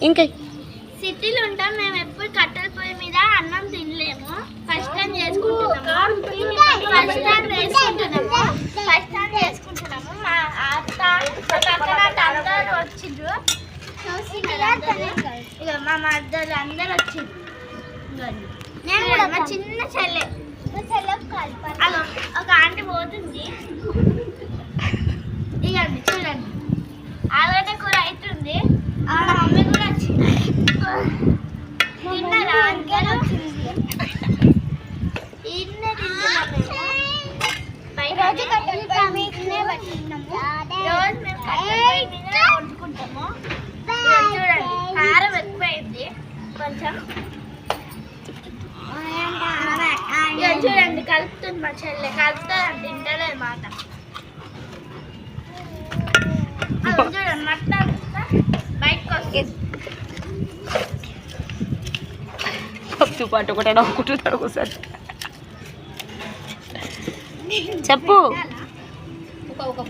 ఇంకా సిటీలో ఉంటాం మేము. ఎప్పుడు కట్టెల పొయ్యి మీద అన్నం తినలేము. ఫస్ట్ టైం చేసుకుంటున్నాము. మా అత్త అందరూ వచ్చిండ్రు. ఇక మా మద్దలు అందరు వచ్చిండ్రు. నేను కూడా మా చిన్న చెల్లె ఒక ఆంటీ పోతుంది. ఇకండి చూడండి, ఆలుగడ్డ కూర అవుతుంది. మా మమ్మీ కూడా వచ్చింది. తిన్నారా? అందరూ రోజు మేము వండుకుంటాము. చూడండి, కారం ఎక్కువైంది కొంచెం. చూడండి, కలుపుతుంది మా చెల్లె. కలుపుతుంది, తింటలేదు మాట. చూడండి, మటన్ బయటకు వస్తుంది. పాటు ఒకటే నవ్వుకుంటున్నాడు ఒకసారి. చెప్పు. ఒక